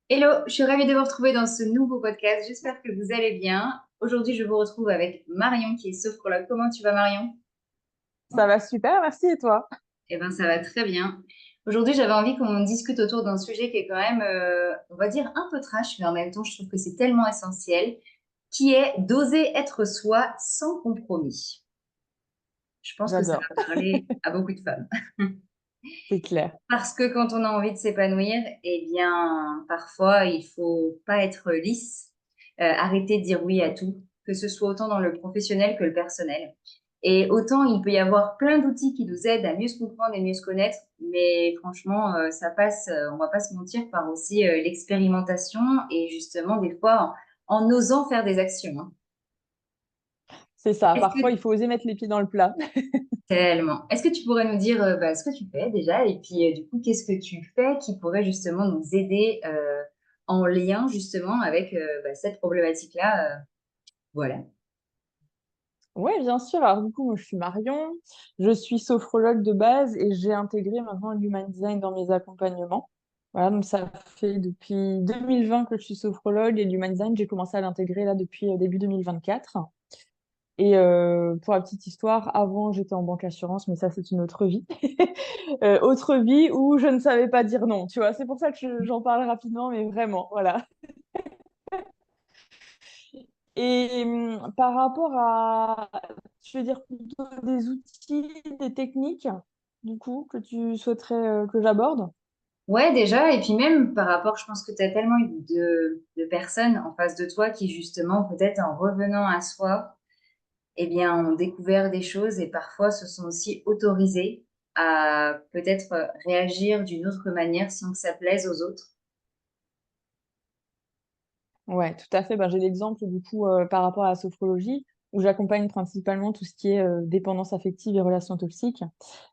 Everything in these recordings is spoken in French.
Hello, je suis ravie de vous retrouver dans ce nouveau podcast. J'espère que vous allez bien. Aujourd'hui, je vous retrouve avec Marion qui est sophrologue. Comment tu vas, Marion? Ça va super, merci et toi? Eh bien, ça va très bien. Aujourd'hui, j'avais envie qu'on discute autour d'un sujet qui est quand même, on va dire, un peu trash, mais en même temps, je trouve que c'est tellement essentiel, qui est d'oser être soi sans compromis. Je pense que ça J'adore, va parler à beaucoup de femmes. c'est clair. Parce que quand on a envie de s'épanouir, eh bien, parfois, il faut pas être lisse, arrêter de dire oui à tout, que ce soit autant dans le professionnel que le personnel. Et autant il peut y avoir plein d'outils qui nous aident à mieux se comprendre et mieux se connaître, mais franchement, ça passe, on va pas se mentir, par aussi l'expérimentation et justement des fois en osant faire des actions, hein. C'est ça, Est-ce parfois que il faut oser mettre les pieds dans le plat. Tellement. Est-ce que tu pourrais nous dire ce que tu fais déjà et puis du coup, qu'est-ce que tu fais qui pourrait justement nous aider en lien justement avec cette problématique-là voilà. Oui, bien sûr. Alors du coup, moi, je suis Marion, je suis sophrologue de base et j'ai intégré maintenant l'human design dans mes accompagnements. Voilà, donc ça fait depuis 2020 que je suis sophrologue et l'human design, j'ai commencé à l'intégrer là depuis début 2024. Et pour la petite histoire, avant j'étais en banque assurance, mais ça c'est une autre vie. Autre vie où je ne savais pas dire non, tu vois. C'est pour ça que j'en parle rapidement, mais vraiment, voilà. Et par rapport à, je veux dire plutôt des outils, des techniques, du coup, que tu souhaiterais que j'aborde. Ouais, déjà, et puis même par rapport, je pense que tu as tellement eu de personnes en face de toi qui justement, peut-être en revenant à soi, eh bien, ont découvert des choses et parfois se sont aussi autorisées à peut-être réagir d'une autre manière sans que ça plaise aux autres. Ouais, tout à fait. Ben, j'ai l'exemple du coup par rapport à la sophrologie où j'accompagne principalement tout ce qui est dépendance affective et relations toxiques.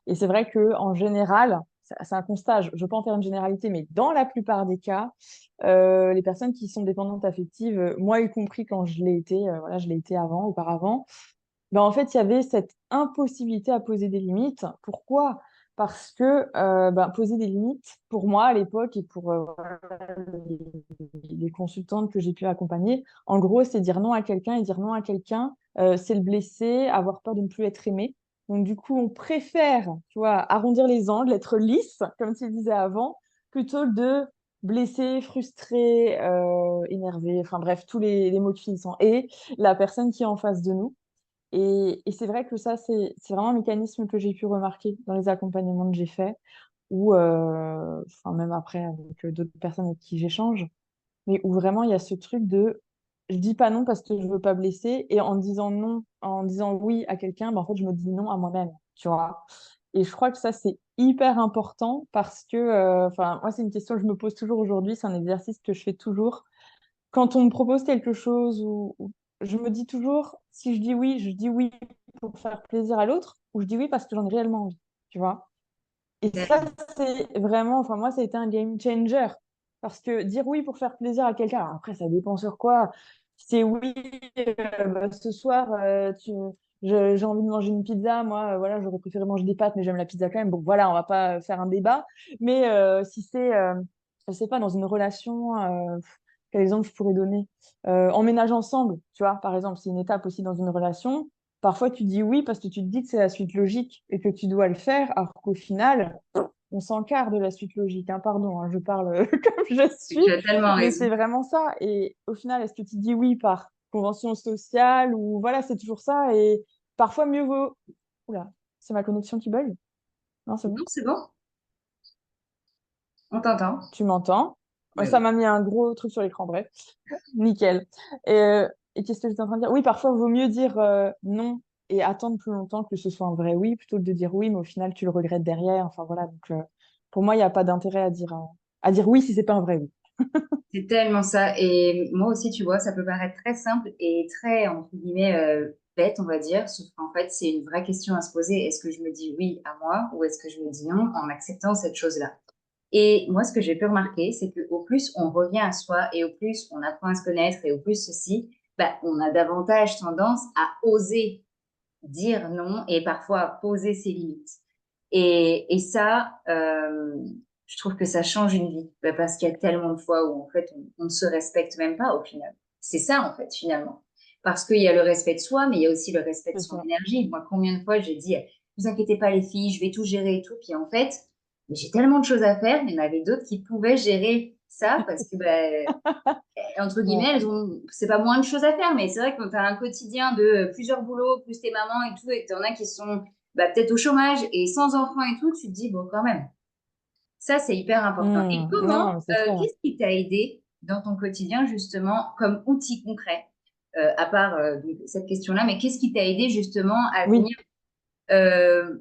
Et c'est vrai que en général, c'est un constat, je ne veux pas en faire une généralité, mais dans la plupart des cas, les personnes qui sont dépendantes affectives, moi y compris quand je l'ai été, voilà, je l'ai été avant, auparavant, ben, en fait, il y avait cette impossibilité à poser des limites. Pourquoi? Parce que ben, poser des limites, pour moi à l'époque et pour les consultantes que j'ai pu accompagner, en gros, c'est dire non à quelqu'un et dire non à quelqu'un, c'est le blesser, avoir peur de ne plus être aimé. Donc, du coup, on préfère, tu vois, arrondir les angles, être lisse, comme tu disais avant, plutôt que de blesser, frustrer, énerver, enfin bref, tous les mots qui finissent en et la personne qui est en face de nous. Et c'est vrai que ça, c'est vraiment un mécanisme que j'ai pu remarquer dans les accompagnements que j'ai faits, ou enfin, même après avec d'autres personnes avec qui j'échange, mais où vraiment il y a ce truc de je dis pas non parce que je veux pas blesser, et en disant non, en disant oui à quelqu'un, ben, en fait, je me dis non à moi-même, tu vois. Et je crois que ça, c'est hyper important parce que, enfin, moi, c'est une question que je me pose toujours aujourd'hui, c'est un exercice que je fais toujours quand on me propose quelque chose ou je me dis toujours, si je dis oui pour faire plaisir à l'autre ou je dis oui parce que j'en ai réellement envie, tu vois. Et ça, c'est vraiment, enfin, moi, ça a été un game changer. Parce que dire oui pour faire plaisir à quelqu'un, alors après, ça dépend sur quoi. C'est oui, bah, ce soir, j'ai envie de manger une pizza. Moi, voilà, j'aurais préféré manger des pâtes, mais j'aime la pizza quand même. Bon, voilà, on va pas faire un débat. Mais si c'est, je sais pas, dans une relation, quel exemple je pourrais donner? Emménage ensemble, tu vois, par exemple, c'est une étape aussi dans une relation. Parfois, tu dis oui parce que tu te dis que c'est la suite logique et que tu dois le faire, alors qu'au final, on s'encarre de la suite logique. Hein, pardon, hein, je parle comme je Tu suis, as tellement mais raison. c'est vraiment ça. Et au final, est-ce que tu dis oui par convention sociale ou voilà, c'est toujours ça. Et parfois, mieux vaut. Oula, c'est ma connexion qui bug? Non, c'est bon? Non, c'est bon, on t'entend. Tu m'entends? Oui, Ça oui. m'a mis un gros truc sur l'écran, bref. Nickel. Et qu'est-ce que j'étais en train de dire? Oui, parfois, il vaut mieux dire non et attendre plus longtemps que ce soit un vrai oui, plutôt que de dire oui, mais au final, tu le regrettes derrière. Enfin, voilà. Donc, pour moi, il n'y a pas d'intérêt à dire oui si c'est pas un vrai oui. C'est tellement ça. Et moi aussi, tu vois, ça peut paraître très simple et très, entre guillemets, bête, on va dire. Sauf qu'en fait, c'est une vraie question à se poser. Est-ce que je me dis oui à moi ou est-ce que je me dis non en acceptant cette chose-là? Et moi, ce que j'ai pu remarquer, c'est qu'au plus on revient à soi et au plus on apprend à se connaître et au plus ceci, bah, on a davantage tendance à oser dire non et parfois à poser ses limites. Et ça, je trouve que ça change une vie. Bah, parce qu'il y a tellement de fois où, en fait, on ne se respecte même pas au final. C'est ça, en fait, finalement. Parce qu'il y a le respect de soi, mais il y a aussi le respect de C'est son ça. énergie. Moi, combien de fois j'ai dit, vous inquiétez pas, les filles, je vais tout gérer et tout. Puis en fait, mais j'ai tellement de choses à faire. Il y en avait d'autres qui pouvaient gérer ça parce que, bah, entre Ouais. guillemets, c'est pas moins de choses à faire, mais c'est vrai que quand tu as un quotidien de plusieurs boulots, plus tes mamans et tout, et que tu en as qui sont bah, peut-être au chômage et sans enfants et tout, tu te dis, bon, quand même, ça, c'est hyper important. Et Non, comment, non, mais c'est clair. qu'est-ce qui t'a aidé dans ton quotidien, justement, comme outil concret, à part donc, cette question-là, mais qu'est-ce qui t'a aidé, justement, à Oui, venir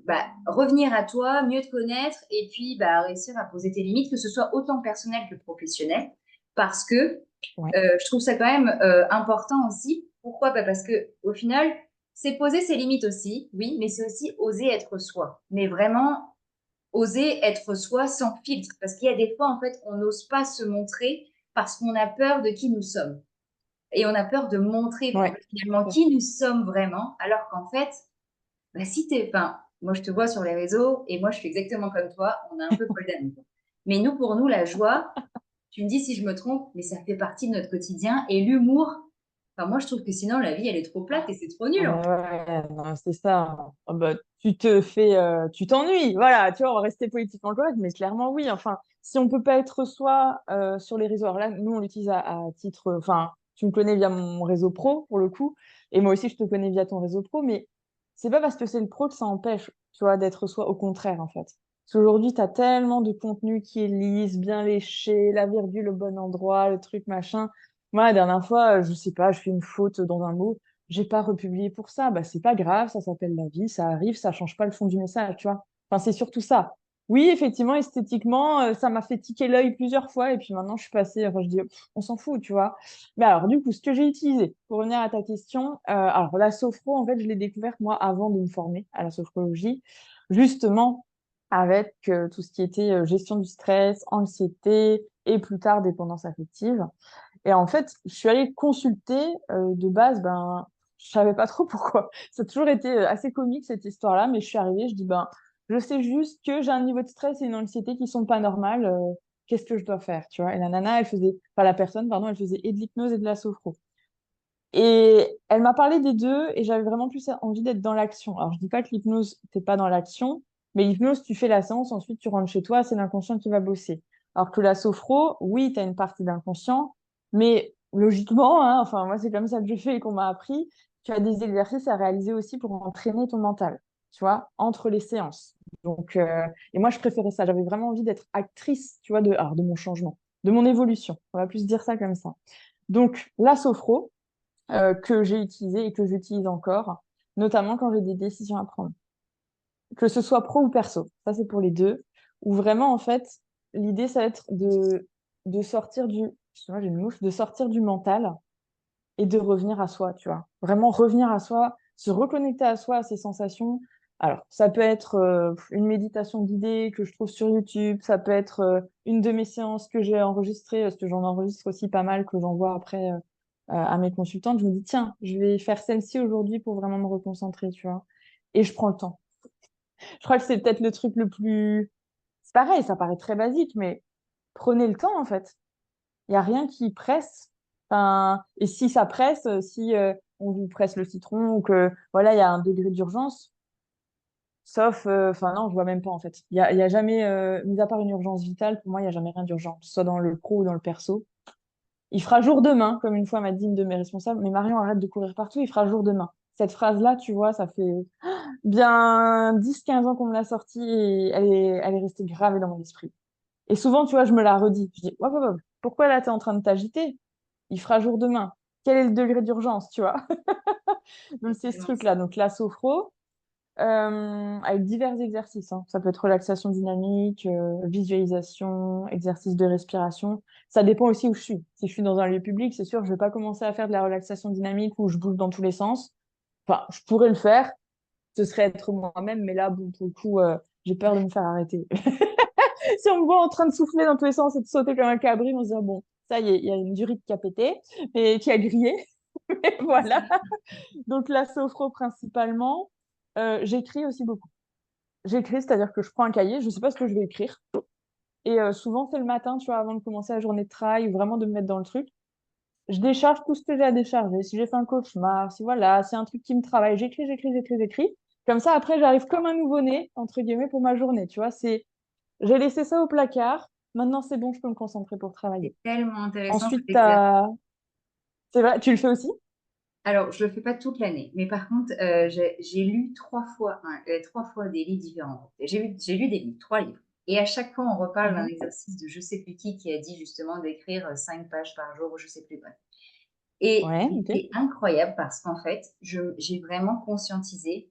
bah, revenir à toi, mieux te connaître et puis bah, réussir à poser tes limites, que ce soit autant personnel que professionnel, parce que ouais, je trouve ça quand même important aussi. Pourquoi? Bah, parce que au final, c'est poser ses limites aussi, oui, mais c'est aussi oser être soi. Mais vraiment oser être soi sans filtre, parce qu'il y a des fois, en fait, on n'ose pas se montrer parce qu'on a peur de qui nous sommes. Et on a peur de montrer ouais. finalement qui nous sommes vraiment, alors qu'en fait, bah, si t'es, enfin, moi je te vois sur les réseaux et moi je suis exactement comme toi, on a un peu Paul d'amour. Mais nous, pour nous, la joie, tu me dis si je me trompe, mais ça fait partie de notre quotidien et l'humour. Enfin, moi je trouve que sinon la vie elle est trop plate et c'est trop Ah nul en bah fait. ouais, non, c'est ça. Ah bah, tu t'ennuies. Voilà, tu vois, on va rester politiquement correct, mais clairement, oui. Enfin, si on peut pas être soi sur les réseaux, alors là, nous, on l'utilise à titre, enfin, tu me connais via mon réseau pro, pour le coup, et moi aussi, je te connais via ton réseau pro, mais c'est pas parce que c'est le pro que ça empêche, tu vois, d'être soi, au contraire, en fait. Parce qu'aujourd'hui, tu as tellement de contenu qui est lisse, bien léché, la virgule au bon endroit, le truc, machin. Moi, la dernière fois, je sais pas, je fais une faute dans un mot, j'ai pas republié pour ça. Bah, c'est pas grave, ça s'appelle la vie, ça arrive, ça change pas le fond du message, tu vois. Enfin, c'est surtout ça. Oui, effectivement, esthétiquement, ça m'a fait tiquer l'œil plusieurs fois, et puis maintenant, je suis passée, enfin, je dis, pff, on s'en fout, tu vois. Mais alors, du coup, ce que j'ai utilisé, pour revenir à ta question, alors, la sophro, en fait, je l'ai découverte, moi, avant de me former à la sophrologie, justement, avec tout ce qui était gestion du stress, anxiété, et plus tard, dépendance affective. Et en fait, je suis allée consulter de base, ben, je savais pas trop pourquoi. Ça a toujours été assez comique cette histoire-là, mais je suis arrivée, je dis ben, je sais juste que j'ai un niveau de stress et une anxiété qui sont pas normales. Qu'est-ce que je dois faire, tu vois? Et la nana, elle faisait, enfin la personne, pardon, elle faisait et de l'hypnose et de la sophro. Et elle m'a parlé des deux et j'avais vraiment plus envie d'être dans l'action. Alors je dis pas que l'hypnose, t'es pas dans l'action, mais l'hypnose, tu fais la séance, ensuite tu rentres chez toi, c'est l'inconscient qui va bosser. Alors que la sophro, oui, tu as une partie d'inconscient, mais logiquement, hein, enfin moi c'est comme ça que je fais et qu'on m'a appris, tu as des exercices à réaliser aussi pour entraîner ton mental, tu vois, entre les séances. Donc, et moi je préférais ça, j'avais vraiment envie d'être actrice, tu vois, alors, de mon changement, de mon évolution. On va plus dire ça comme ça. Donc la sophro, que j'ai utilisé et que j'utilise encore, notamment quand j'ai des décisions à prendre. Que ce soit pro ou perso, ça c'est pour les deux, où vraiment en fait, l'idée ça va être de sortir du, excuse-moi, j'ai une mouche, de sortir du mental et de revenir à soi, tu vois. Vraiment revenir à soi, se reconnecter à soi, à ses sensations. Alors, ça peut être une méditation guidée que je trouve sur YouTube, ça peut être une de mes séances que j'ai enregistrées, parce que j'en enregistre aussi pas mal, que j'envoie après à mes consultantes. Je me dis, tiens, je vais faire celle-ci aujourd'hui pour vraiment me reconcentrer, tu vois. Et je prends le temps. Je crois que c'est peut-être le truc le plus... C'est pareil, ça paraît très basique, mais prenez le temps, en fait. Il n'y a rien qui presse. Enfin, et si ça presse, si on vous presse le citron ou que voilà, il y a un degré d'urgence, sauf, enfin non, je vois même pas en fait. Il y a jamais, mis à part une urgence vitale, pour moi, il n'y a jamais rien d'urgent, que ce soit dans le pro ou dans le perso. Il fera jour demain, comme une fois m'a dit une de mes responsables, mais Marion, arrête de courir partout, il fera jour demain. Cette phrase-là, tu vois, ça fait bien 10 15 ans qu'on me l'a sortie et elle est restée gravée dans mon esprit. Et souvent, tu vois, je me la redis. Je dis, ouais, pourquoi là, tu es en train de t'agiter? Il fera jour demain. Quel est le degré d'urgence, tu vois? Donc, C'est c'est ce tellement truc-là. ça. Donc, la sophro, avec divers exercices, hein. Ça peut être relaxation dynamique, visualisation, exercice de respiration. Ça dépend aussi où je suis. Si je suis dans un lieu public, c'est sûr, je vais pas commencer à faire de la relaxation dynamique où je bouge dans tous les sens. Enfin, je pourrais le faire. Ce serait être moi-même, mais là, bon, pour le coup, j'ai peur de me faire arrêter. Si on me voit en train de souffler dans tous les sens et de sauter comme un cabri, on se dit, ah bon, ça y est, il y a une durite qui a pété et qui a grillé. Et voilà. Donc, la sophro principalement. J'écris aussi beaucoup. J'écris, c'est-à-dire que je prends un cahier, je sais pas ce que je vais écrire. Et souvent, c'est le matin, tu vois, avant de commencer la journée de travail, ou vraiment de me mettre dans le truc. Je décharge tout ce que j'ai à décharger. Si j'ai fait un cauchemar, si voilà, c'est un truc qui me travaille, j'écris. Comme ça, après, j'arrive comme un nouveau-né, entre guillemets, pour ma journée. Tu vois, j'ai laissé ça au placard. Maintenant, c'est bon, je peux me concentrer pour C'est travailler. tellement intéressant Ensuite, cet exercice. c'est vrai, tu le fais aussi? Alors, je le fais pas toute l'année, mais par contre, j'ai lu 3 fois, hein, 3 fois des livres différents. J'ai lu des livres, 3 livres. Et à chaque fois, on reparle d'un Mhm. exercice de je sais plus qui a dit justement d'écrire 5 pages par jour, ou je sais plus quoi. Et Ouais, ok. c'était incroyable parce qu'en fait, j'ai vraiment conscientisé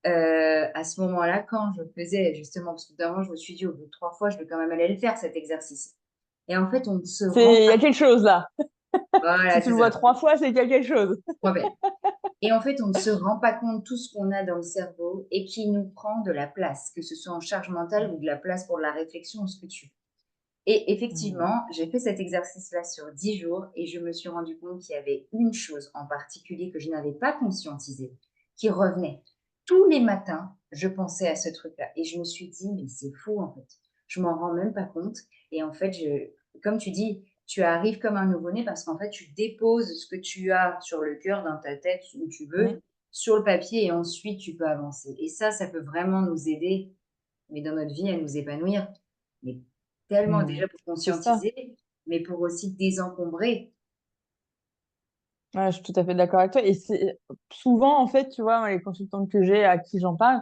à ce moment-là, quand je faisais justement, parce que d'un je me suis dit, au bout de 3 fois, je vais quand même aller le faire, cet exercice. Et en fait, on ne se rend Il y pas. a quelque chose là. Si Voilà, tu c'est le vois ça. 3 fois, c'est qu'il y a quelque chose. Trop bien. Et en fait, on ne se rend pas compte de tout ce qu'on a dans le cerveau et qui nous prend de la place, que ce soit en charge mentale ou de la place pour la réflexion ou ce que tu veux. Et Mhm. effectivement, j'ai fait cet exercice-là sur 10 jours et je me suis rendu compte qu'il y avait une chose en particulier que je n'avais pas conscientisée qui revenait. Tous les matins, je pensais à ce truc-là et je me suis dit, mais c'est fou en fait. Je m'en rends même pas compte. Et en fait, comme tu dis, tu arrives comme un nouveau-né parce qu'en fait, tu déposes ce que tu as sur le cœur, dans ta tête, où tu veux, Mhm. sur le papier et ensuite tu peux avancer. Et ça peut vraiment nous aider, mais dans notre vie, à nous épanouir. Mais tellement Mhm. déjà pour C'est ça. conscientiser, mais pour aussi désencombrer. Ouais, je suis tout à fait d'accord avec toi. Et c'est souvent, en fait, tu vois, moi, les consultantes que j'ai à qui j'en parle,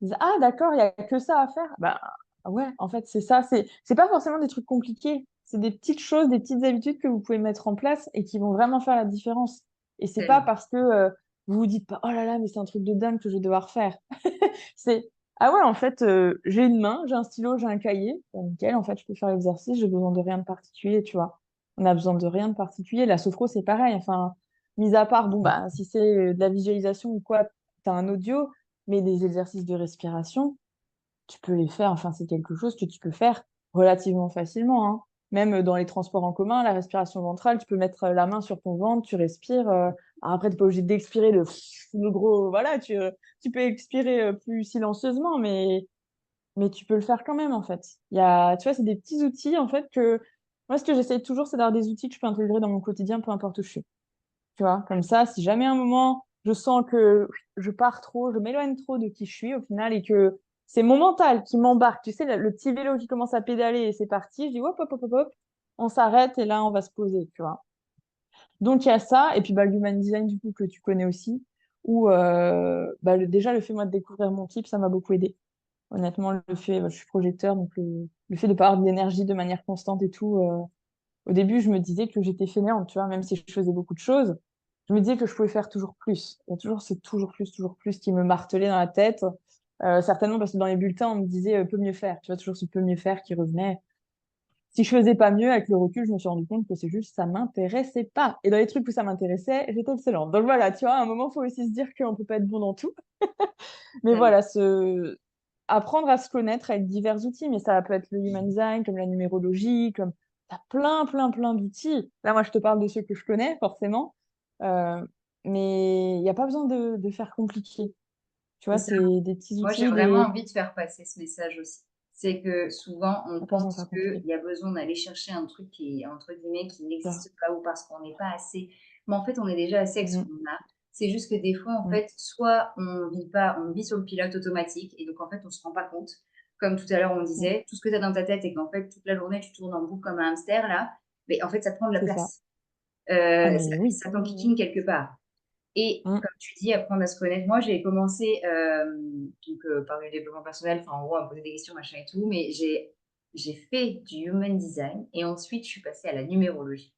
ils disent, ah, d'accord, il n'y a que ça à faire. Bah, ouais, en fait, c'est ça. C'est pas forcément des trucs compliqués. C'est des petites choses, des petites habitudes que vous pouvez mettre en place et qui vont vraiment faire la différence. Et c'est pas Tellement. parce que vous vous dites pas, oh là là, mais c'est un truc de dingue que je vais devoir faire. C'est, ah ouais, en fait, j'ai une main, j'ai un stylo, j'ai un cahier. Bah, nickel, en fait, je peux faire l'exercice, j'ai besoin de rien de particulier, tu vois. On a besoin de rien de particulier. La sophro, c'est pareil. Enfin, mis à part, bon, bah, si c'est de la visualisation ou quoi, tu as un audio, mais des exercices de respiration, tu peux les faire. Enfin, c'est quelque chose que tu peux faire relativement facilement, hein. Même dans les transports en commun, la respiration ventrale, tu peux mettre la main sur ton ventre, tu respires. Alors après, tu n'es pas obligé d'expirer le gros. Voilà, tu peux expirer plus silencieusement, mais tu peux le faire quand même, en fait. Tu vois, c'est des petits outils, en fait, que moi, ce que j'essaie toujours, c'est d'avoir des outils que je peux intégrer dans mon quotidien, peu importe où je suis. Tu vois, comme ça, si jamais à un moment, je sens que je pars trop, je m'éloigne trop de qui je suis au final et que c'est mon mental qui m'embarque, tu sais, le petit vélo qui commence à pédaler et c'est parti, je dis hop, hop, hop, hop, hop, on s'arrête et là, on va se poser, tu vois. Donc, il y a ça, et puis bah, l'human design, du coup, que tu connais aussi, où bah, déjà, le fait, moi, de découvrir mon type, ça m'a beaucoup aidé. Honnêtement, le fait, je suis projecteur, donc le fait de pas avoir de l'énergie de manière constante et tout, au début, je me disais que j'étais fainéante, tu vois, même si je faisais beaucoup de choses, je me disais que je pouvais faire toujours plus. Il y a toujours ce toujours plus qui me martelait dans la tête. Certainement parce que dans les bulletins, on me disait peut mieux faire. Tu vois, toujours ce peut mieux faire qui revenait. Si je faisais pas mieux, avec le recul, je me suis rendu compte que c'est juste ça m'intéressait pas. Et dans les trucs où ça m'intéressait, j'étais excellente. Donc voilà, tu vois, à un moment, il faut aussi se dire qu'on peut pas être bon dans tout. Mais Tellement. voilà, apprendre à se connaître avec divers outils, mais ça peut être le human design, comme la numérologie, comme t'as plein d'outils. Là, moi, je te parle de ceux que je connais, forcément. Euh, mais il n'y a pas besoin de faire compliqué. Tu C'est vois, ça. c'est des petits Moi, j'ai outils, vraiment envie de faire passer ce message aussi. C'est que souvent, on pas besoin de pense faire qu'il compliqué. y a besoin d'aller chercher un truc qui, entre guillemets, qui Ça. n'existe pas ou parce qu'on n'est pas assez. Mais en fait, on est déjà assez avec ce Mm, qu'on a. C'est juste que des fois, en mm, fait, soit on vit pas, on vit sur le pilote automatique et donc en fait, on se rend pas compte. Comme tout à l'heure, on mm. disait, tout ce que tu as dans ta tête et qu'en fait, toute la journée, tu tournes en boucle comme un hamster là, mais en fait, ça prend de la C'est ça. place. Ah, Ça, mais oui. ça t'enquiquine quelque part. Et Mm, comme tu dis, apprendre à se connaître. Moi, j'ai commencé par le développement personnel, enfin, en gros, à me poser des questions, machin et tout, mais j'ai fait du human design et ensuite, je suis passée à la numérologie.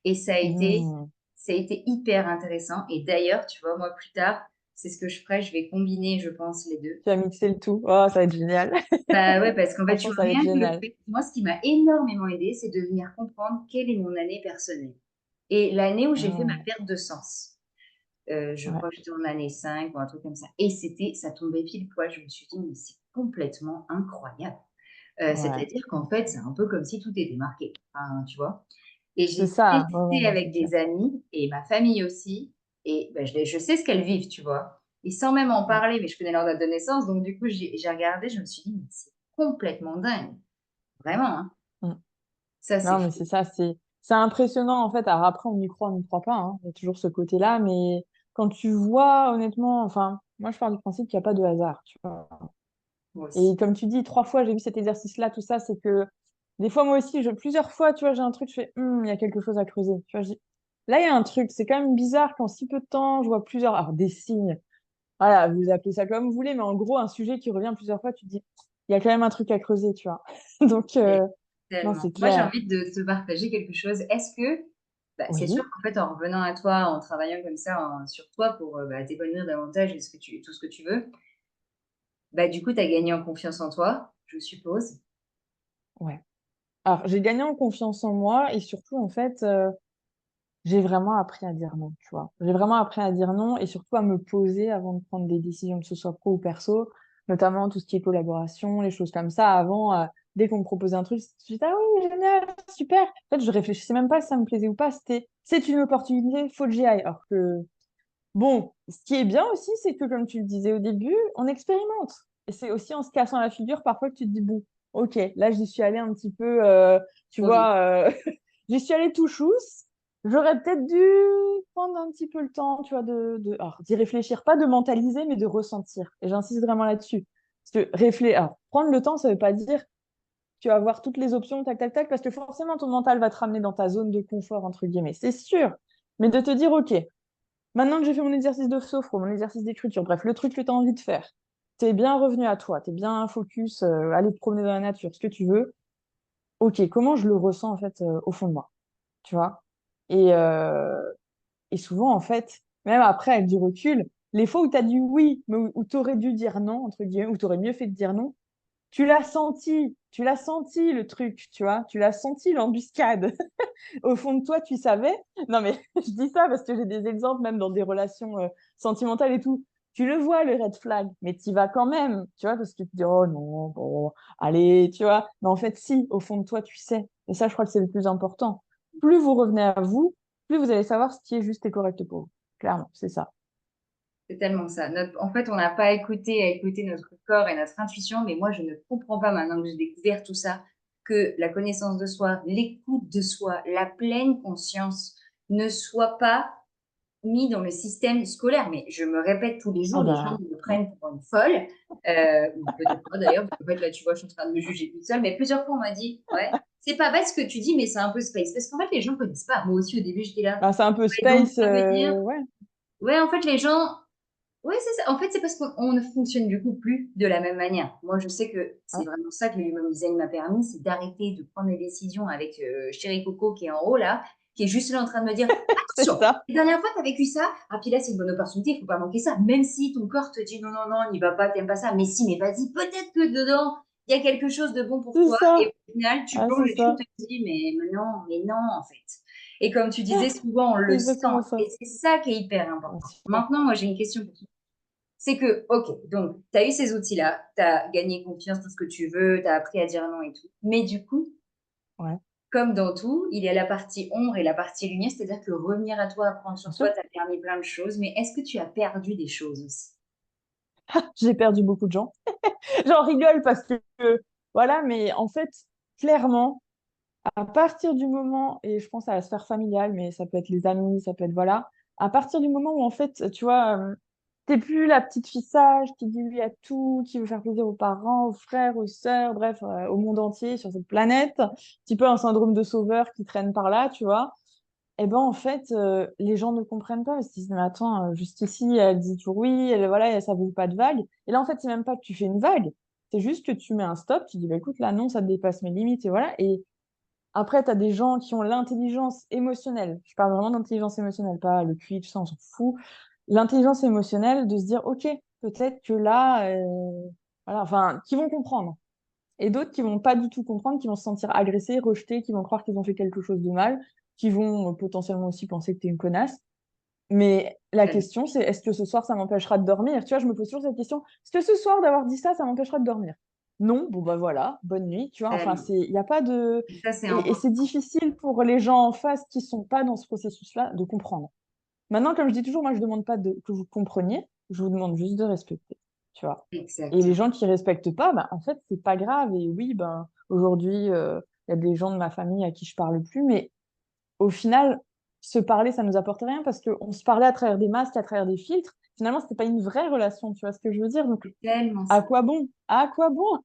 Et mm. ça a été hyper intéressant. Et d'ailleurs, tu vois, moi, plus tard, c'est ce que je ferai, je vais combiner, je pense, les deux. Tu as mixé le tout. Oh, ça va être génial. Bah ouais, parce qu'en fait, tu Franchement, vois, ça va être rien que le génial. fait, moi, ce qui m'a énormément aidé, c'est de venir comprendre quelle est mon année personnelle. Et l'année où j'ai fait ma Mm, perte de sens. Je ouais, crois que j'étais en année 5 ou un truc comme ça. Et ça tombait pile poil. Je me suis dit, mais c'est complètement incroyable. ouais. C'est-à-dire qu'en fait, c'est un peu comme si tout était marqué. Enfin, tu vois. Et C'est j'ai ça. Ouais, ouais, testé non, c'est avec clair. des amis et ma famille aussi. Et ben, je sais ce qu'elles vivent, tu vois. Et sans même en Mm. parler, mais je connais leur date de naissance. Donc, du coup, j'ai regardé, je me suis dit, mais c'est complètement dingue. Vraiment, hein. Mm. Ça, c'est Non, mais fou. c'est ça, c'est impressionnant en fait. Alors après, on y croit, on n'y croit pas, hein. Il y a toujours ce côté-là, mais quand tu vois, honnêtement, enfin, moi je pars du principe qu'il n'y a pas de hasard, tu vois. Moi Et aussi. comme tu dis, 3 fois j'ai vu cet exercice-là, tout ça, c'est que des fois moi aussi, plusieurs fois, tu vois, j'ai un truc, je fais, il y a quelque chose à creuser. Tu vois, là, il y a un truc, c'est quand même bizarre qu'en si peu de temps, je vois plusieurs, alors des signes, voilà, vous appelez ça comme vous voulez, mais en gros, un sujet qui revient plusieurs fois, tu te dis, il y a quand même un truc à creuser, tu vois. Donc, Mais non, tellement. c'est Moi, j'ai clair. envie de te partager quelque chose. Est-ce que, bah, c'est sûr Oui, qu'en fait, en revenant à toi, en travaillant comme ça sur toi pour bah, t'épanouir davantage et tout ce que tu veux, bah, du coup, tu as gagné en confiance en toi, je suppose. ouais. Alors, j'ai gagné en confiance en moi et surtout, en fait, j'ai vraiment appris à dire non, tu vois. J'ai vraiment appris à dire non et surtout à me poser avant de prendre des décisions, que ce soit pro ou perso, notamment tout ce qui est collaboration, les choses comme ça. Avant, dès qu'on me proposait un truc, je disais, ah oui, génial, super. En fait, je réfléchissais même pas si ça me plaisait ou pas. C'est une opportunité, faut que j'y aille. Alors que, bon, ce qui est bien aussi, c'est que, comme tu le disais au début, on expérimente. Et c'est aussi en se cassant la figure parfois que tu te dis, bon, ok, là, j'y suis allée un petit peu, tu Trop vite. vois, j'y suis allée tout chousse. J'aurais peut-être dû prendre un petit peu le temps, tu vois, alors, d'y réfléchir, pas de mentaliser, mais de ressentir. Et j'insiste vraiment là-dessus. Parce que alors, prendre le temps, ça veut pas dire tu vas voir toutes les options, tac, tac, tac, parce que forcément, ton mental va te ramener dans ta zone de confort, entre guillemets, c'est sûr. Mais de te dire, ok, maintenant que j'ai fait mon exercice de sophro, mon exercice d'écriture, bref, le truc que tu as envie de faire, t'es bien revenu à toi, t'es bien focus, aller te promener dans la nature, ce que tu veux. Ok, comment je le ressens en fait au fond de moi, tu vois? Et, euh, et souvent, en fait, même après, avec du recul, les fois où tu as dit oui, mais où tu aurais dû dire non, entre guillemets, où tu aurais mieux fait de dire non, tu l'as senti le truc, tu vois, tu l'as senti l'embuscade. Au fond de toi, tu savais. Non, mais je dis ça parce que j'ai des exemples, même dans des relations sentimentales et tout. Tu le vois, le red flag, mais tu y vas quand même, tu vois, parce que tu te dis, oh non, bon, allez, tu vois. Mais en fait, si, au fond de toi, tu sais. Et ça, je crois que c'est le plus important. Plus vous revenez à vous, plus vous allez savoir ce qui est juste et correct pour vous. Clairement, c'est ça. C'est tellement ça. En fait, on n'a pas écouté à écouter notre corps et notre intuition, mais moi, je ne comprends pas maintenant que j'ai découvert tout ça, que la connaissance de soi, l'écoute de soi, la pleine conscience ne soit pas mis dans le système scolaire. Mais je me répète tous les Ah jours, les gens bah, me ouais. prennent pour une folle, ou peut-être pas d'ailleurs, parce qu'en fait, là, tu vois, je suis en train de me juger toute seule, mais plusieurs fois, on m'a dit, ouais, c'est pas bête ce que tu dis, mais c'est un peu space. Parce qu'en fait, les gens ne connaissent pas. Moi aussi, au début, j'étais là. Bah, c'est un peu Ouais, donc, space, ça veut dire, ouais. ouais, en fait, les gens, ouais, c'est ça. En fait, c'est parce qu'on ne fonctionne du coup plus de la même manière. Moi, je sais que c'est Ouais. vraiment ça que le human design m'a permis, c'est d'arrêter de prendre les décisions avec Chéri Coco qui est en haut là, qui est juste là en train de me dire C'est attention, ça. la dernière fois, tu as vécu ça, ah puis là, c'est une bonne opportunité, il faut pas manquer ça. Même si ton corps te dit non, non, non, n'y va pas, t'aimes pas ça, mais si, mais vas-y, peut-être que dedans, il y a quelque chose de bon pour C'est toi. Et ça. au final, tu Ah, c'est plonges et tu ça. te dis mais non, en fait. Et comme tu disais, souvent, on C'est le sent. exactement ça. Et c'est ça qui est hyper Bien important. sûr. Maintenant, moi, j'ai une question pour toi. C'est que, ok, donc, tu as eu ces outils-là, tu as gagné confiance, tout ce que tu veux, tu as appris à dire non et tout. Mais du coup, Ouais, comme dans tout, il y a la partie ombre et la partie lumière, c'est-à-dire que revenir à toi, apprendre bien sur sûr. toi, t'a permis plein de choses. Mais est-ce que tu as perdu des choses aussi? J'ai perdu beaucoup de gens. J'en rigole parce que, voilà, mais en fait, clairement, à partir du moment, et je pense à la sphère familiale, mais ça peut être les amis, ça peut être, voilà, à partir du moment où, en fait, tu vois, t'es plus la petite fille sage qui dit oui à tout, qui veut faire plaisir aux parents, aux frères, aux sœurs, bref, au monde entier, sur cette planète, un petit peu un syndrome de sauveur qui traîne par là, tu vois. Eh ben, en fait, les gens ne comprennent pas. Ils se disent, mais attends, juste ici, elle dit toujours oui, elle, voilà, ça veut pas de vague. Et là, en fait, c'est même pas que tu fais une vague. C'est juste que tu mets un stop, tu dis, bah, écoute, là, non, ça dépasse mes limites, et voilà. Et après, tu as des gens qui ont l'intelligence émotionnelle. Je parle vraiment d'intelligence émotionnelle, pas le QI, tout ça, on s'en fout. L'intelligence émotionnelle de se dire, OK, peut-être que là, voilà, enfin, qui vont comprendre. Et d'autres qui vont pas du tout comprendre, qui vont se sentir agressés, rejetés, qui vont croire qu'ils ont fait quelque chose de mal, qui vont potentiellement aussi penser que tu es une connasse. Mais la question, c'est est-ce que ce soir, ça m'empêchera de dormir? Tu vois, je me pose toujours cette question. Est-ce que ce soir, d'avoir dit ça, ça m'empêchera de dormir? Non, bon, bah voilà, bonne nuit. Tu vois, enfin, Tellement. il n'y a pas de. Et ça, c'est Et c'est important. difficile pour les gens en face qui sont pas dans ce processus-là de comprendre. Maintenant, comme je dis toujours, moi, je demande pas que vous compreniez, je vous demande juste de respecter. Tu vois. Et les Exactement. gens qui respectent pas, bah, en fait, c'est pas grave. Et oui, ben, aujourd'hui, il y a des gens de ma famille à qui je parle plus, mais au final, se parler, ça nous apporte rien parce qu'on se parlait à travers des masques, à travers des filtres. Finalement, c'était pas une vraie relation, tu vois ce que je veux dire? Donc, C'est tellement à ça. quoi bon? À quoi bon?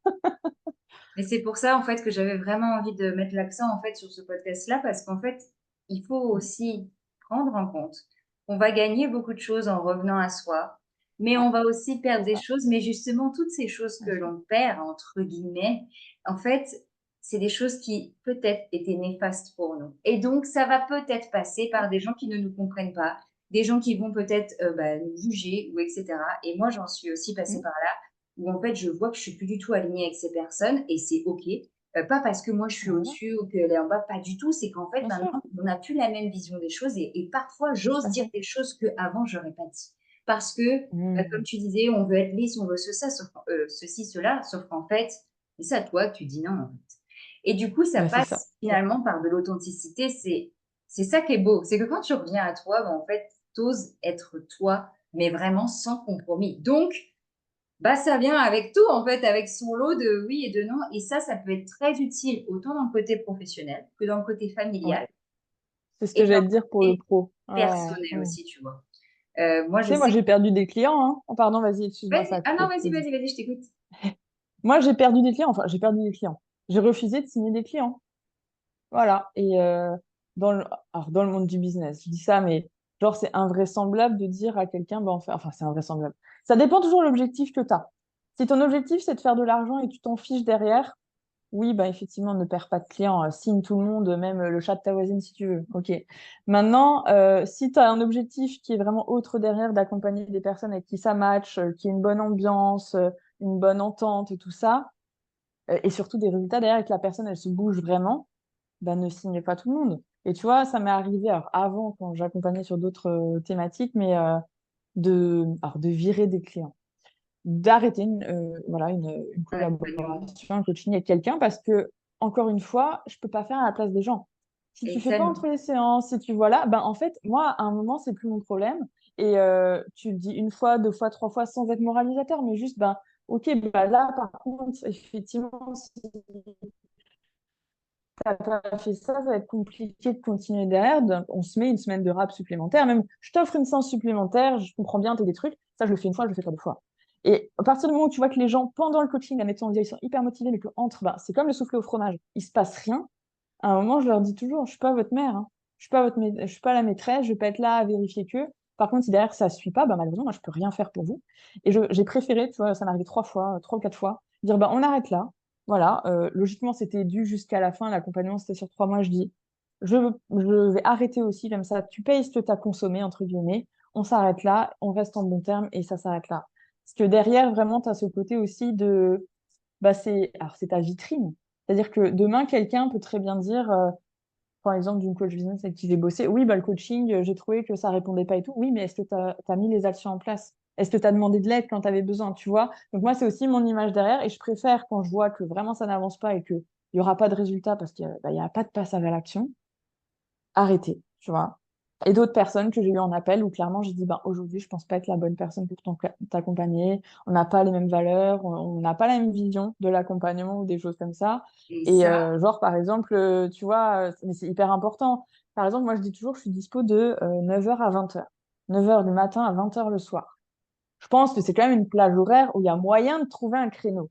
Mais c'est pour ça, en fait, que j'avais vraiment envie de mettre l'accent, en fait, sur ce podcast-là, parce qu'en fait, il faut aussi prendre en compte qu'on va gagner beaucoup de choses en revenant à soi, mais Ouais, on va aussi perdre c'est des ça, choses. Mais justement, toutes ces choses que bien sûr. l'on perd, entre guillemets, en fait, c'est des choses qui peut-être étaient néfastes pour nous. Et donc, ça va peut-être passer Ouais, par des gens qui ne nous comprennent pas, des gens qui vont peut-être bah, nous juger, ou etc. Et moi, j'en suis aussi passée mm, par là où en fait je vois que je suis plus du tout alignée avec ces personnes et c'est ok. Pas parce que moi je suis voilà, au-dessus ou qu'elle est en bas, pas du tout. C'est qu'en fait bien sûr. maintenant on n'a plus la même vision des choses et parfois j'ose Tout à dire fait. des choses que avant j'aurais pas dit parce que comme Mm. tu disais, on veut être lisse, on veut ce, ça, ceci, cela, sauf qu'en fait, c'est à toi que tu dis non. En fait. Et du coup, ça Ouais, c'est ça. passe finalement par de l'authenticité. C'est ça qui est beau. C'est que quand tu reviens à toi, ben, en fait, t'oses être toi, mais vraiment sans compromis. Donc, bah, ça vient avec tout, en fait, avec son lot de oui et de non. Et ça peut être très utile autant dans le côté professionnel que dans le côté Ouais, familial c'est ce que et dans j'allais te le dire pour le côté pro. Ouais, personnel mm. aussi, tu vois. Moi, Tu je sais, moi, sais que... j'ai perdu des clients, hein. Oh, pardon, vas-y, excuse-moi, ça a Ah non, coupé. Vas-y. vas-y, je t'écoute. Moi, j'ai perdu des clients. Enfin, j'ai perdu des clients. J'ai refusé de signer des clients. Voilà. Et dans le... Alors, dans le monde du business, je dis ça, mais genre, c'est invraisemblable de dire à quelqu'un, ben, enfin, c'est invraisemblable. Ça dépend toujours de l'objectif que tu as. Si ton objectif, c'est de faire de l'argent et tu t'en fiches derrière, oui, bah effectivement, ne perds pas de clients. Signe tout le monde, même le chat de ta voisine si tu veux. Ok. Maintenant, si tu as un objectif qui est vraiment autre derrière, d'accompagner des personnes avec qui ça match, qui est une bonne ambiance, une bonne entente et tout ça, et surtout des résultats derrière, que la personne, elle se bouge vraiment, bah, ne signe pas tout le monde. Et tu vois, ça m'est arrivé alors, avant, quand j'accompagnais sur d'autres thématiques, mais de virer des clients, d'arrêter voilà, une L'accompagnement collaboration, un coaching avec quelqu'un parce que, encore une fois, je peux pas faire à la place des gens. Si tu est fais pas tellement... entre les séances, si tu voilà, ben en fait, moi, à un moment, c'est plus mon problème. Et tu le dis une fois, deux fois, trois fois sans être moralisateur, mais juste, ben, ok, ben là, par contre, effectivement, si t'as pas fait ça, ça va être compliqué de continuer derrière. Donc, on se met une semaine de rap supplémentaire. Même, je t'offre une séance supplémentaire, je comprends bien, t'as des trucs. Ça, je le fais une fois, je le fais pas deux fois. Et à partir du moment où tu vois que les gens, pendant le coaching, admettons, ils sont hyper motivés, mais que entre, bah, c'est comme le souffler au fromage, il se passe rien. À un moment, je leur dis toujours, je suis pas votre mère, hein. Je suis pas je suis pas la maîtresse, je vais pas être là à vérifier que. Par contre, si derrière ça suit pas, bah, malheureusement, moi, je peux rien faire pour vous. Et j'ai préféré, tu vois, ça m'est arrivé trois fois, trois ou quatre fois, dire, bah, on arrête là. Voilà, logiquement, c'était dû jusqu'à la fin. L'accompagnement, c'était sur 3 mois. Je dis, je vais arrêter aussi, comme ça, tu payes ce que tu as consommé, entre guillemets. On s'arrête là, on reste en bon terme et ça s'arrête là. Parce que derrière, vraiment, tu as ce côté aussi de, bah, alors, c'est ta vitrine. C'est-à-dire que demain, quelqu'un peut très bien dire, par exemple, d'une coach business avec qui j'ai bossé, oui, bah, le coaching, j'ai trouvé que ça répondait pas et tout. Oui, mais est-ce que tu as mis les actions en place? Est-ce que tu as demandé de l'aide quand tu avais besoin, tu vois? Donc moi, c'est aussi mon image derrière et je préfère quand je vois que vraiment ça n'avance pas et qu'il n'y aura pas de résultat parce qu'il n'y a pas de passage à l'action, arrêter, tu vois. Et d'autres personnes que j'ai eues en appel où clairement j'ai dit, ben, aujourd'hui, je pense pas être la bonne personne pour t'accompagner. On n'a pas les mêmes valeurs, on n'a pas la même vision de l'accompagnement ou des choses comme ça. et Et ça, genre, par exemple, tu vois, mais c'est hyper important. Par exemple, moi, je dis toujours, je suis dispo de 9h à 20h. 9h du matin à 20h le soir. Je pense que c'est quand même une plage horaire où il y a moyen de trouver un créneau.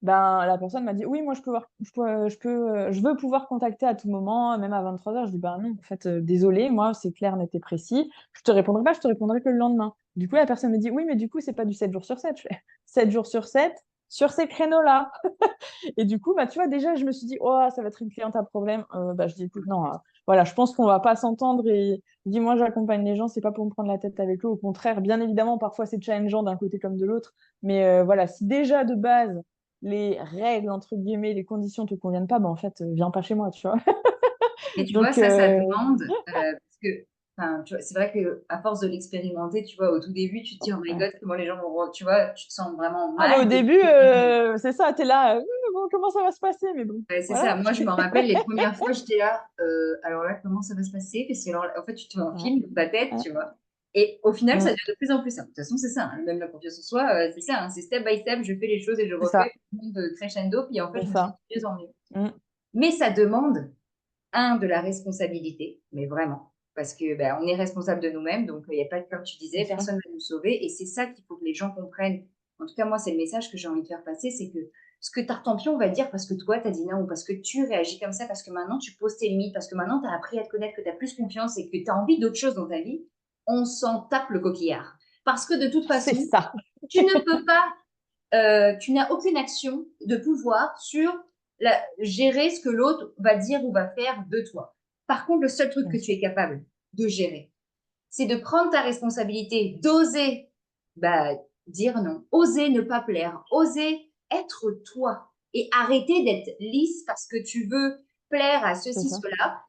Ben, la personne m'a dit, oui, moi, je veux pouvoir contacter à tout moment, même à 23h. Je dis, ben non, en fait, désolé, moi, c'est clair, net et précis. Je te répondrai pas, je te répondrai que le lendemain. Du coup, la personne me dit, oui, mais du coup, c'est pas du 7 jours sur 7. Je fais 7 jours sur 7 sur ces créneaux-là. Et du coup, bah, tu vois, déjà, je me suis dit, oh, ça va être une cliente à problème. Bah, je dis, écoute, non, voilà, je pense qu'on va pas s'entendre. Et je dis, moi, j'accompagne les gens, c'est pas pour me prendre la tête avec eux. Au contraire, bien évidemment, parfois, c'est challengeant d'un côté comme de l'autre. Mais voilà, si déjà de base, les règles, entre guillemets, les conditions te conviennent pas, bah, en fait, viens pas chez moi, tu vois. mais tu vois, Donc, ça demande, parce que, enfin, tu vois, c'est vrai que à force de l'expérimenter, tu vois, au tout début, tu te dis, oh my ouais. God, comment les gens vont, tu vois, tu te sens vraiment Ah, mais mal. au Et début, puis, c'est ça, t'es là, bon, comment ça va se passer? Mais bon, ouais, c'est ça. voilà. Moi, je me rappelle les premières fois, j'étais là, alors là, comment ça va se passer? Parce que, alors, en fait, tu te fais un Ouais, film dans ta tête, ouais. tu vois. Et au final, ça Mm. devient de plus en plus simple. De toute façon, c'est ça, hein. Même la confiance en soi, c'est ça, hein. C'est step by step, je fais les choses et je C'est refais, ça, tout le monde crescendo, puis en fait, c'est je me sens ça. de mieux en mieux. Mm. Mais ça demande, de la responsabilité, mais vraiment, parce que ben, on est responsable de nous-mêmes, donc il n'y a pas, comme tu Bien disais, sûr. personne ne va nous sauver, et c'est ça qu'il faut que les gens comprennent. En tout cas, moi, c'est le message que j'ai envie de faire passer, c'est que ce que Tartampion va dire parce que toi, tu as dit non, ou parce que tu réagis comme ça, parce que maintenant, tu poses tes limites, parce que maintenant, tu as appris à te connaître, que tu as plus confiance et que tu as envie d'autre chose dans ta vie, on s'en tape le coquillard. Parce que de toute C'est façon, ça. tu ne peux pas tu n'as aucune action de pouvoir sur gérer ce que l'autre va dire ou va faire de toi. Par contre, le seul truc Bien que tu sûr. es capable de gérer, c'est de prendre ta responsabilité, d'oser bah, dire non, oser ne pas plaire, oser être toi et arrêter d'être lisse parce que tu veux plaire à C'est ceci, ça. cela.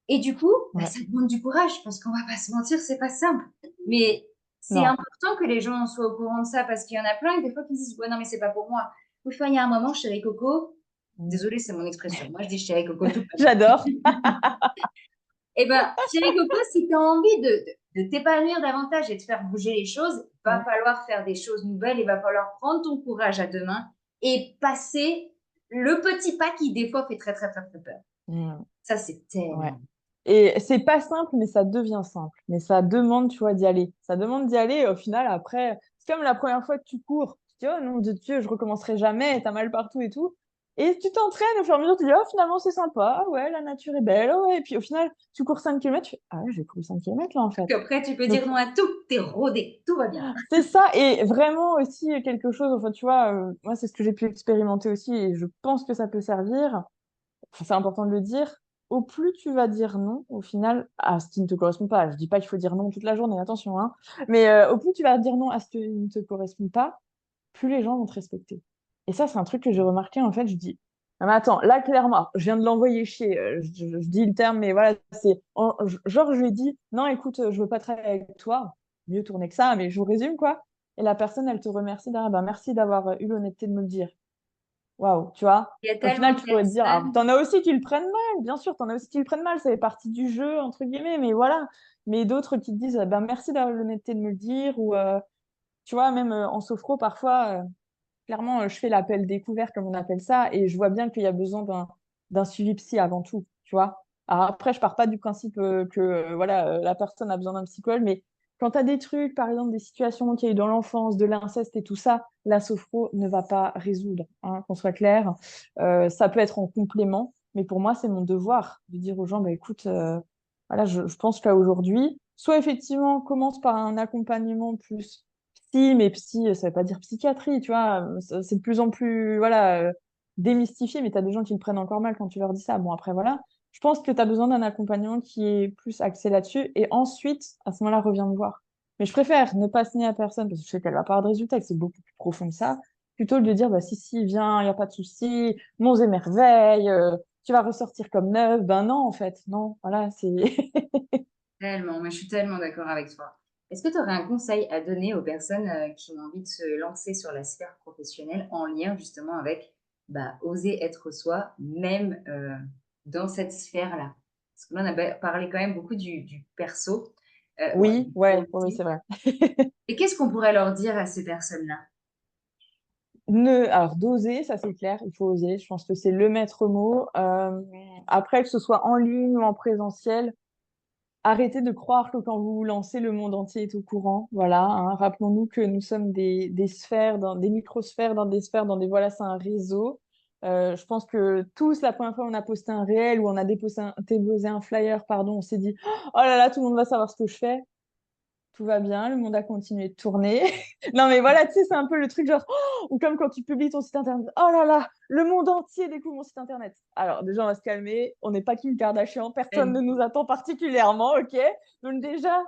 Et du coup, bah, Ouais. ça demande du courage parce qu'on va pas se mentir, c'est pas simple. Mais c'est Non. important que les gens soient au courant de ça parce qu'il y en a plein, des fois, qui disent, ouais, non, mais c'est pas pour moi. Enfin, il y a un moment, chérie Coco, Mm. désolée, c'est mon expression. Moi, je dis chérie Coco tout le temps. J'adore. Eh ben, chérie Coco, si tu as envie de t'épanouir davantage et de faire bouger les choses, il va Mm. falloir faire des choses nouvelles, il va falloir prendre ton courage à deux mains et passer le petit pas qui, des fois, fait très, très, très, très peur. Mm. Ça, c'est Ouais. tellement. Et c'est pas simple, mais ça devient simple. Mais ça demande, tu vois, d'y aller. Ça demande d'y aller. Et au final, après, c'est comme la première fois que tu cours. Tu te dis, oh non, de Dieu, je recommencerai jamais. T'as mal partout et tout. Et tu t'entraînes au fur et à mesure. Tu dis, oh, finalement, c'est sympa. Ah ouais, la nature est belle. Oh, ouais. Et puis au final, tu cours 5 kilomètres. Tu fais, ah ouais, j'ai couru 5 kilomètres là, en fait. Après, tu peux Donc, dire non à tout, t'es rodé, tout va bien. c'est ça. Et vraiment aussi quelque chose, enfin, tu vois, moi, c'est ce que j'ai pu expérimenter aussi. Et je pense que ça peut servir. Enfin, c'est important de le dire, au plus tu vas dire non, au final, à ce qui ne te correspond pas. Je dis pas qu'il faut dire non toute la journée, attention, hein. Mais au plus tu vas dire non à ce qui ne te correspond pas, plus les gens vont te respecter. Et ça, c'est un truc que j'ai remarqué, en fait, je dis, ah, mais attends, là, clairement, je viens de l'envoyer chier, je dis le terme, mais voilà, genre, je lui ai dit, non, écoute, je veux pas travailler avec toi, mieux tourner que ça, mais je vous résume, quoi. Et la personne, elle te remercie derrière, bah, merci d'avoir eu l'honnêteté de me le dire. Waouh, tu vois. Il y a Au tellement final, de tu pourrais te dire, alors, personnes. t'en as aussi qui le prennent mal, bien sûr, t'en as aussi qui le prennent mal, ça fait partie du jeu, entre guillemets, mais voilà. Mais d'autres qui te disent, ben, merci d'avoir l'honnêteté de me le dire, ou, tu vois, même en sophro, parfois, clairement, je fais l'appel découvert, comme on appelle ça, et je vois bien qu'il y a besoin d'un suivi psy avant tout, tu vois. Alors après, je pars pas du principe que voilà, la personne a besoin d'un psychologue, mais quand tu as des trucs, par exemple, des situations qu'il y a eu dans l'enfance, de l'inceste et tout ça, la sophro ne va pas résoudre, hein, qu'on soit clair. Ça peut être en complément, mais pour moi, c'est mon devoir de dire aux gens, bah, écoute, voilà, je pense qu'à aujourd'hui, soit effectivement, commence par un accompagnement plus psy, mais psy, ça veut pas dire psychiatrie, tu vois. C'est de plus en plus, voilà, démystifié, mais tu as des gens qui le prennent encore mal quand tu leur dis ça. Bon, après, voilà. Je pense que tu as besoin d'un accompagnement qui est plus axé là-dessus. Et ensuite, à ce moment-là, reviens me voir. Mais je préfère ne pas signer à personne parce que je sais qu'elle va pas avoir de résultat, que c'est beaucoup plus profond que ça, plutôt que de dire, bah, si, si, viens, il n'y a pas de souci, monts et merveilles, tu vas ressortir comme neuf. Ben non, en fait, non, voilà, c'est. Tellement, mais je suis tellement d'accord avec toi. Est-ce que tu aurais un conseil à donner aux personnes qui ont envie de se lancer sur la sphère professionnelle en lien justement avec bah, oser être soi, même dans cette sphère-là? Parce que là, on a parlé quand même beaucoup du perso, ouais, Oui, du pro ouais, oui, aussi. c'est vrai. Et qu'est-ce qu'on pourrait leur dire à ces personnes-là? Alors, d'oser, ça c'est clair, il faut oser. Je pense que c'est le maître mot. Après, que ce soit en ligne ou en présentiel, arrêtez de croire que quand vous vous lancez, le monde entier est au courant. Voilà, hein. Rappelons-nous que nous sommes des sphères, dans des microsphères, dans des sphères, dans des voilà, c'est un réseau. Je pense que tous, la première fois où on a posté un réel ou on a déposé un flyer, pardon, on s'est dit, oh là là, tout le monde va savoir ce que je fais. Tout va bien, le monde a continué de tourner. Non, mais voilà, tu sais, c'est un peu le truc genre, oh, ou comme quand tu publies ton site internet, oh là là, le monde entier découvre mon site internet. Alors, déjà, on va se calmer, on n'est pas Kim Kardashian, personne ne nous attend particulièrement, ok? Donc, déjà,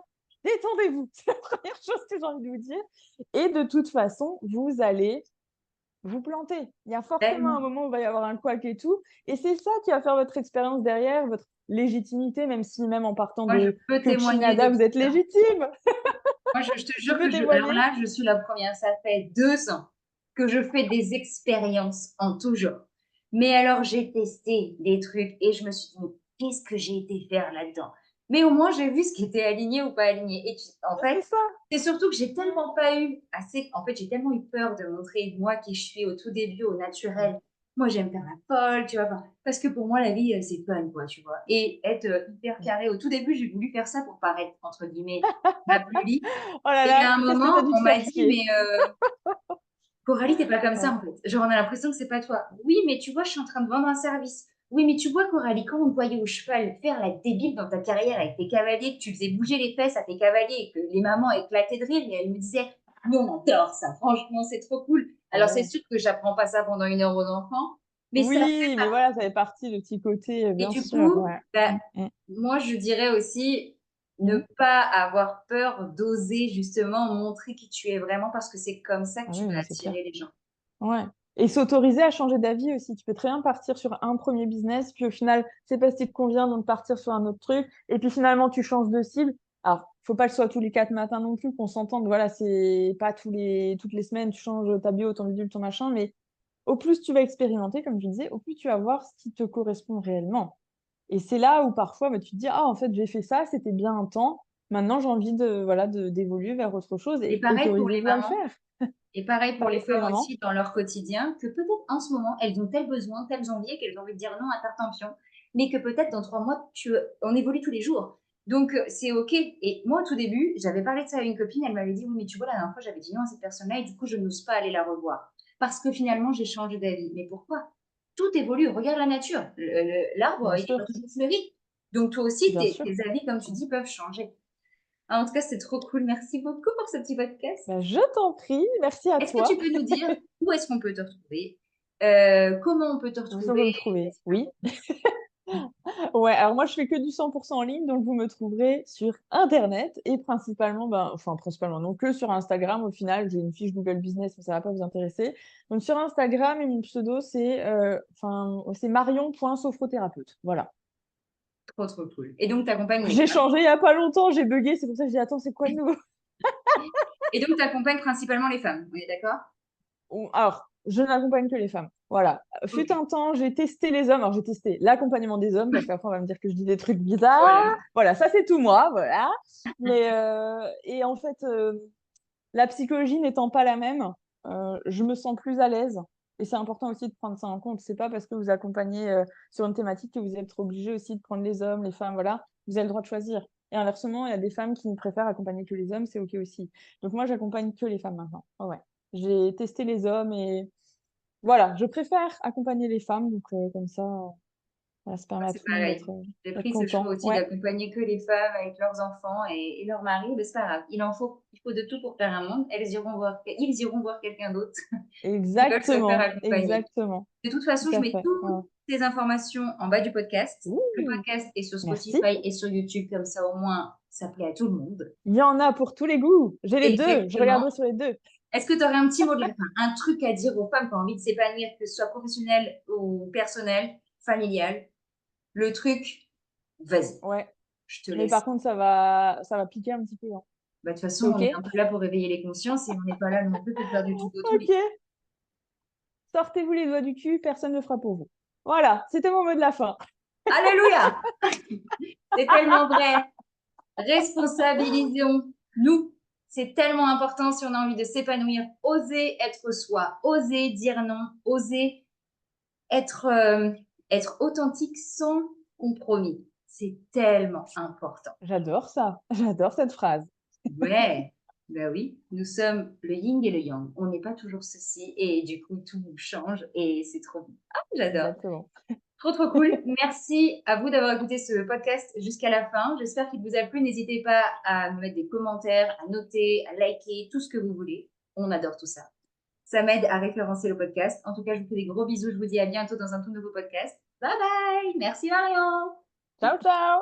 détendez-vous, c'est la première chose que j'ai envie de vous dire. Et de toute façon, vous allez vous planter. Il y a forcément un Tellement. moment où il va y avoir un couac et tout. Et c'est ça qui va faire votre expérience derrière, votre légitimité, même si même en partant Moi, je de peux témoigner coachinada, de vous êtes ça. légitime. Moi, je te Tu jure peux que alors témoigner. là, je suis la première. Ça fait 2 ans que je fais des expériences en tout genre. Mais alors, j'ai testé des trucs et je me suis dit, mais qu'est-ce que j'ai été faire là-dedans? Mais au moins, j'ai vu ce qui était aligné ou pas aligné. Et en C'est fait, ça. c'est surtout que j'ai tellement pas eu assez. En fait, j'ai tellement eu peur de montrer moi qui je suis au tout début, au naturel. Moi, j'aime faire la folle, tu vois. Enfin, parce que pour moi, la vie, c'est fun, quoi, tu vois. Et être hyper carré. Au tout début, j'ai voulu faire ça pour paraître, entre guillemets, la plus libre. Oh là Et là, à un qu'est-ce que tu as moment, dû te on m'a faire dit, chier? mais Coralie, t'es pas comme ça Ouais. en fait. Genre, on a l'impression que c'est pas toi. Oui, mais tu vois, je suis en train de vendre un service. Oui, mais tu vois, Coralie, quand on te voyait au cheval faire la débile dans ta carrière avec tes cavaliers, que tu faisais bouger les fesses à tes cavaliers et que les mamans éclataient de rire et elles me disaient, nous, on adore ça, franchement, c'est trop cool. Ah Alors, c'est ouais. sûr que j'apprends pas ça pendant 1 heure aux enfants, mais ça fait Oui, mais partie. voilà, ça fait partie, le petit côté, Et bien du sûr, coup, ouais. bah, Mmh, mmh, moi, je dirais aussi ne mmh. pas avoir peur d'oser justement montrer qui tu es vraiment parce que c'est comme ça que Ah tu oui, vas mais c'est clair. attirer les gens. Ouais, et s'autoriser à changer d'avis aussi. Tu peux très bien partir sur un premier business, puis au final, c'est pas ce qui te convient, donc partir sur un autre truc et puis finalement tu changes de cible. Alors, faut pas que ce soit tous les 4 matins non plus, qu'on s'entende, voilà, c'est pas toutes les semaines, tu changes ta bio, ton bidule, ton machin, mais au plus tu vas expérimenter, comme je disais, au plus tu vas voir ce qui te correspond réellement. Et c'est là où parfois, bah, tu te dis: «Ah en fait, j'ai fait ça, c'était bien un temps, maintenant j'ai envie de voilà, d'évoluer vers autre chose» Et et pareil pour les autorisez-vous à le mamans. faire. Et pareil pour Pareil les pour les femmes mamans. aussi dans leur quotidien, que peut-être en ce moment, elles ont tel besoin, telles envies, qu'elles ont envie de dire non à Tartampion, mais que peut-être dans 3 mois, on évolue tous les jours. Donc, c'est OK. Et moi, au tout début, j'avais parlé de ça à une copine, elle m'avait dit, oui, mais tu vois, la dernière fois, j'avais dit non à cette personne-là et du coup, je n'ose pas aller la revoir. Parce que finalement, j'ai changé d'avis. Mais pourquoi? Tout évolue. Regarde la nature. L'arbre, Bien il n'est pas sûr, toujours fleuri. Donc, toi aussi, bien sûr. tes avis, comme tu dis, peuvent changer. En tout cas, c'est trop cool. Merci beaucoup pour ce petit podcast. Bah, je t'en prie, merci à Est-ce que toi. tu peux nous dire où est-ce qu'on peut te retrouver? Comment on peut te Où est-ce qu'on peut retrouver? me trouver? Oui. Ouais, alors moi je fais que du 100 en ligne, donc vous me trouverez sur internet et principalement, ben, enfin principalement non, que sur Instagram au final. J'ai une fiche Google Business, mais ça va pas vous intéresser. Donc sur Instagram et mon pseudo c'est, c'est marion.sophrothérapeute. Voilà. Trop, trop cool. Et donc tu accompagnes les J'ai femmes changé il y a pas longtemps, j'ai buggé, c'est pour ça que j'ai dit: «Attends, c'est quoi de nouveau?» et donc tu accompagnes principalement les femmes, on est d'accord? Ou alors, je n'accompagne que les femmes. Voilà. Fut OK. un temps, j'ai testé les hommes. Alors, j'ai testé l'accompagnement des hommes parce qu'après, on va me dire que je dis des trucs bizarres. Voilà. Voilà, ça, c'est tout moi, voilà. Mais, et en fait, la psychologie n'étant pas la même, je me sens plus à l'aise et c'est important aussi de prendre ça en compte. C'est pas parce que vous accompagnez, sur une thématique que vous êtes obligé aussi de prendre les hommes, les femmes, voilà. Vous avez le droit de choisir et inversement, il y a des femmes qui préfèrent accompagner que les hommes, c'est OK aussi. Donc moi, j'accompagne que les femmes maintenant. Ouais, ouais. J'ai testé les hommes et voilà, je préfère accompagner les femmes donc comme ça, voilà, ça Moi, permet à c'est tout le monde pareil. J'ai d'être pris ce choix content. aussi Ouais, d'accompagner que les femmes avec leurs enfants et leurs maris, mais c'est pas grave. Il faut de tout pour faire un monde. Ils iront voir quelqu'un d'autre qui veulent se faire exactement, accompagner. exactement. De toute Tout façon, je à mets fait. Ouais. toutes ces informations en bas du podcast. Le Ouh! podcast est sur Merci. Spotify et sur YouTube, comme ça au moins, ça plaît à tout le monde. Il y en a pour tous les goûts. J'ai les 2, je Exactement. regarderai sur les 2. Est-ce que tu aurais un petit mot de la fin, un truc à dire aux femmes qui ont envie de s'épanouir, que ce soit professionnel ou personnel, familial? Le truc, vas-y, Ouais, je te mais par laisse. contre ça va piquer un petit peu, hein. Bah, de toute C'est façon, on OK? est un peu là pour réveiller les consciences et on n'est pas là non plus pour faire du tout au tout. OK, sortez-vous les doigts du cul, personne ne le fera pour vous. Voilà, c'était mon mot de la fin. Alléluia! C'est tellement vrai. Responsabilisons-nous. C'est tellement important si on a envie de s'épanouir. Oser être soi, oser dire non, oser être, être authentique sans compromis. C'est tellement important. J'adore ça, j'adore cette phrase. Ouais, bah oui, nous sommes le yin et le yang. On n'est pas toujours ceci et du coup tout change et c'est trop bon. Ah, j'adore. Exactement. Trop, trop cool. Merci à vous d'avoir écouté ce podcast jusqu'à la fin. J'espère qu'il vous a plu. N'hésitez pas à me mettre des commentaires, à noter, à liker, tout ce que vous voulez. On adore tout ça. Ça m'aide à référencer le podcast. En tout cas, je vous fais des gros bisous. Je vous dis à bientôt dans un tout nouveau podcast. Bye bye. Merci Marion. Ciao, ciao!